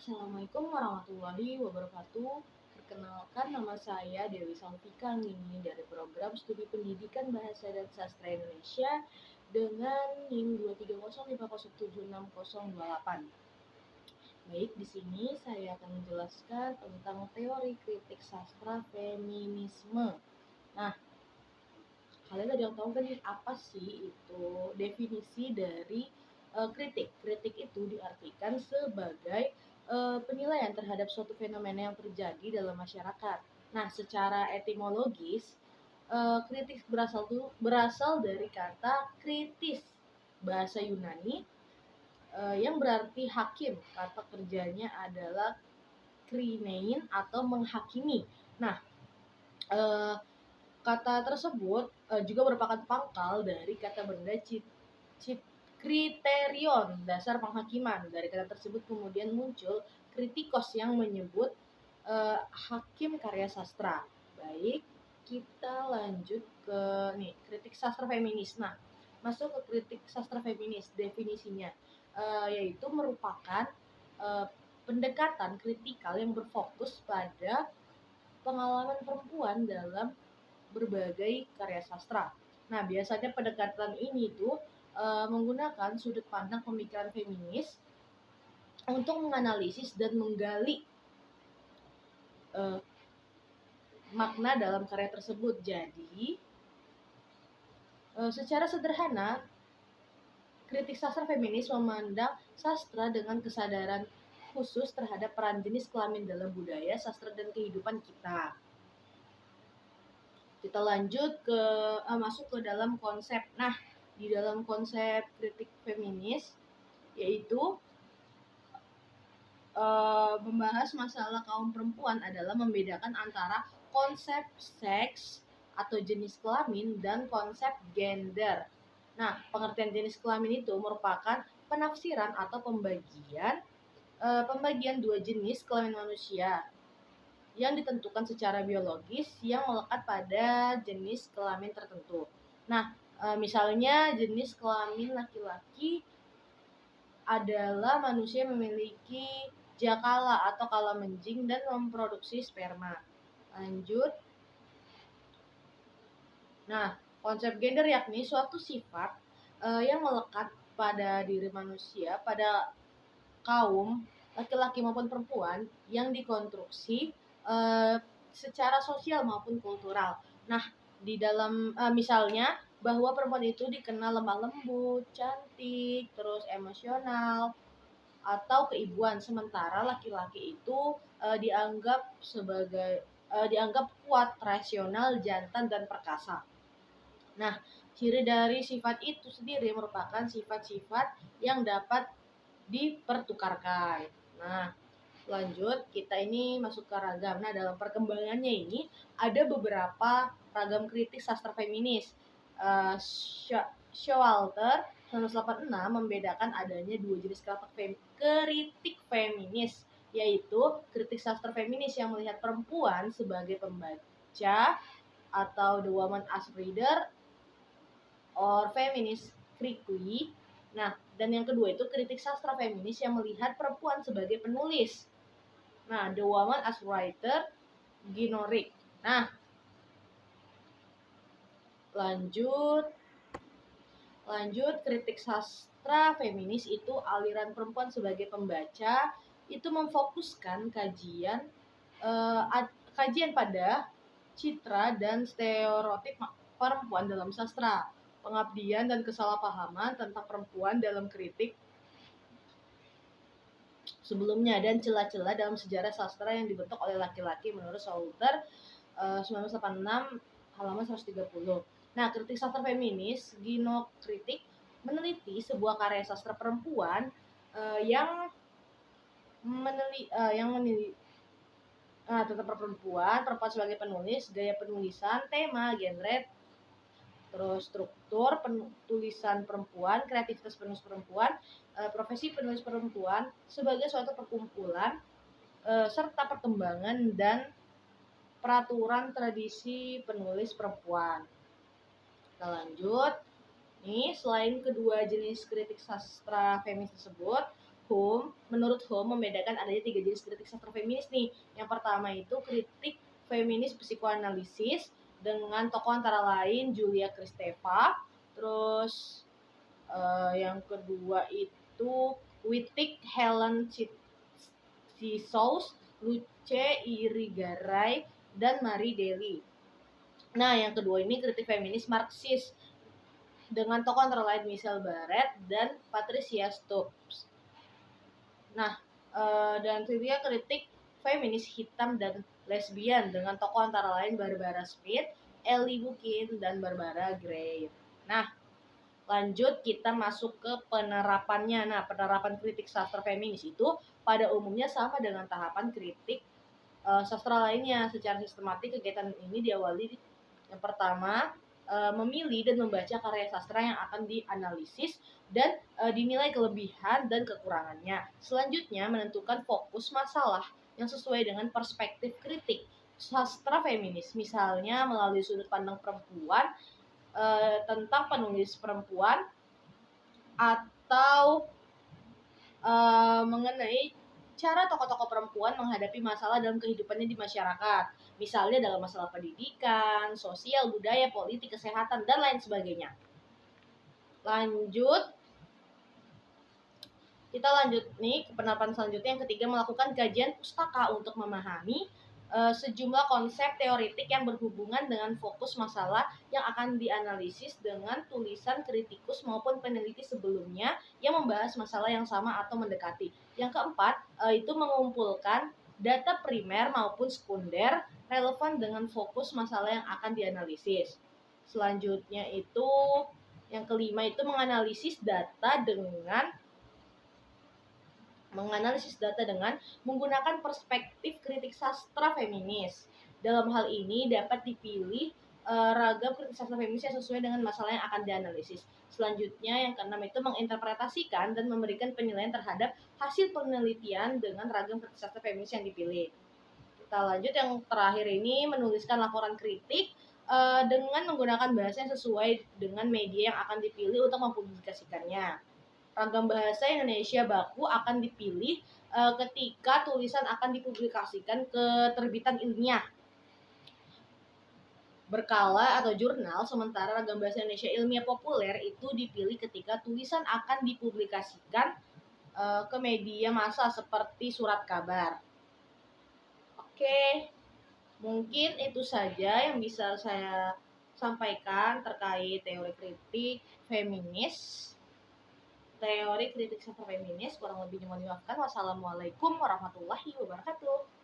Assalamualaikum warahmatullahi wabarakatuh. Perkenalkan, nama saya Dewi Salvika Nini dari program Studi Pendidikan Bahasa dan Sastra Indonesia dengan NIM 23050706028. Baik, di sini saya akan menjelaskan tentang teori kritik sastra feminisme. Nah, kalian ada yang tahu kan apa sih itu definisi dari kritik? Kritik itu diartikan sebagai penilaian terhadap suatu fenomena yang terjadi dalam masyarakat. Nah, secara etimologis, kritik berasal dari kata kritis, bahasa Yunani, yang berarti hakim. Kata kerjanya adalah krinein atau menghakimi. Nah, kata tersebut juga merupakan pangkal dari kata benda kriterion, dasar penghakiman. Dari kata tersebut kemudian muncul kritikos yang menyebut hakim karya sastra. Baik, kita lanjut ke kritik sastra feminis. Nah, masuk ke kritik sastra feminis, definisinya yaitu merupakan pendekatan kritikal yang berfokus pada pengalaman perempuan dalam berbagai karya sastra. Nah, biasanya pendekatan ini tuh menggunakan sudut pandang pemikiran feminis untuk menganalisis dan menggali makna dalam karya tersebut. Jadi, secara sederhana, kritik sastra feminis memandang sastra dengan kesadaran khusus terhadap peran jenis kelamin dalam budaya, sastra, dan kehidupan kita. Kita lanjut ke masuk ke dalam konsep. Nah, di dalam konsep kritik feminis yaitu membahas masalah kaum perempuan adalah membedakan antara konsep seks atau jenis kelamin dan konsep gender. Nah, pengertian jenis kelamin itu merupakan penafsiran atau pembagian dua jenis kelamin manusia yang ditentukan secara biologis yang melekat pada jenis kelamin tertentu. Nah, misalnya jenis kelamin laki-laki adalah manusia yang memiliki jakala atau kala menjing dan memproduksi sperma. Lanjut. Nah, konsep gender yakni suatu sifat yang melekat pada diri manusia, pada kaum laki-laki maupun perempuan yang dikonstruksi secara sosial maupun kultural. Nah, di dalam misalnya bahwa perempuan itu dikenal lemah lembut, cantik, terus emosional, atau keibuan, sementara laki-laki itu dianggap kuat, rasional, jantan, dan perkasa. Nah, ciri dari sifat itu sendiri merupakan sifat-sifat yang dapat dipertukarkan. Nah, lanjut, kita ini masuk ke ragam. Nah, dalam perkembangannya ini ada beberapa ragam kritik sastra feminis. Showalter 1986 membedakan adanya dua jenis kritik feminis, yaitu kritik sastra feminis yang melihat perempuan sebagai pembaca atau the woman as reader or feminist critically. Nah, dan yang kedua itu kritik sastra feminis yang melihat perempuan sebagai penulis. Nah, the woman as writer, Ginoric. Nah, lanjut kritik sastra feminis itu aliran perempuan sebagai pembaca itu memfokuskan kajian pada citra dan stereotip perempuan dalam sastra, pengabdian dan kesalahpahaman tentang perempuan dalam kritik sebelumnya, dan celah-celah dalam sejarah sastra yang dibentuk oleh laki-laki menurut Showalter 1986 halaman 130. Nah, kritik sastra feminis, ginokritik, meneliti sebuah karya sastra perempuan yang tentang perempuan sebagai penulis, gaya penulisan, tema, genre, terus struktur tulisan perempuan, kreativitas penulis perempuan, profesi penulis perempuan sebagai suatu perkumpulan serta perkembangan dan peraturan tradisi penulis perempuan. Kita lanjut. Nih, selain kedua jenis kritik sastra feminis tersebut, menurut Home membedakan adanya 3 jenis kritik sastra feminis nih. Yang pertama itu kritik feminis psikoanalisis dengan tokoh antara lain Julia Kristeva, terus yang kedua itu Wittig, Helen Cizos, Luce Irigaray, dan Marie Daly. Nah, yang kedua ini kritik feminis Marxis dengan tokoh antara lain Michelle Barrett dan Patricia Stokes. Nah, dan ketiga kritik feminis hitam dan lesbian dengan tokoh antara lain Barbara Smith, Ellie Bukin, dan Barbara Gray. Nah, lanjut kita masuk ke penerapannya. Nah, penerapan kritik sastra feminis itu pada umumnya sama dengan tahapan kritik sastra lainnya. Secara sistematik kegiatan ini diawali yang pertama memilih dan membaca karya sastra yang akan dianalisis dan dinilai kelebihan dan kekurangannya. Selanjutnya menentukan fokus masalah yang sesuai dengan perspektif kritik sastra feminis, misalnya melalui sudut pandang perempuan, tentang penulis perempuan, atau mengenai cara tokoh-tokoh perempuan menghadapi masalah dalam kehidupannya di masyarakat. Misalnya dalam masalah pendidikan, sosial, budaya, politik, kesehatan, dan lain sebagainya. Kita lanjut nih ke penerapan selanjutnya. Yang ketiga, melakukan kajian pustaka untuk memahami sejumlah konsep teoritik yang berhubungan dengan fokus masalah yang akan dianalisis dengan tulisan kritikus maupun peneliti sebelumnya yang membahas masalah yang sama atau mendekati. Yang keempat, itu mengumpulkan data primer maupun sekunder relevan dengan fokus masalah yang akan dianalisis. Selanjutnya itu yang kelima itu menganalisis data dengan menggunakan perspektif kritik sastra feminis. Dalam hal ini dapat dipilih ragam kritik sastra feminis yang sesuai dengan masalah yang akan dianalisis. Selanjutnya yang keenam itu menginterpretasikan dan memberikan penilaian terhadap hasil penelitian dengan ragam kritik sastra feminis yang dipilih. Kita lanjut yang terakhir ini menuliskan laporan kritik dengan menggunakan bahasa yang sesuai dengan media yang akan dipilih untuk mempublikasikannya. Ragam bahasa Indonesia baku akan dipilih ketika tulisan akan dipublikasikan ke terbitan ilmiah berkala atau jurnal, sementara ragam bahasa Indonesia ilmiah populer itu dipilih ketika tulisan akan dipublikasikan ke media massa seperti surat kabar. Oke, mungkin itu saja yang bisa saya sampaikan terkait teori kritik sastra feminis. Kurang lebihnya mohon dimaafkan. Wassalamualaikum warahmatullahi wabarakatuh.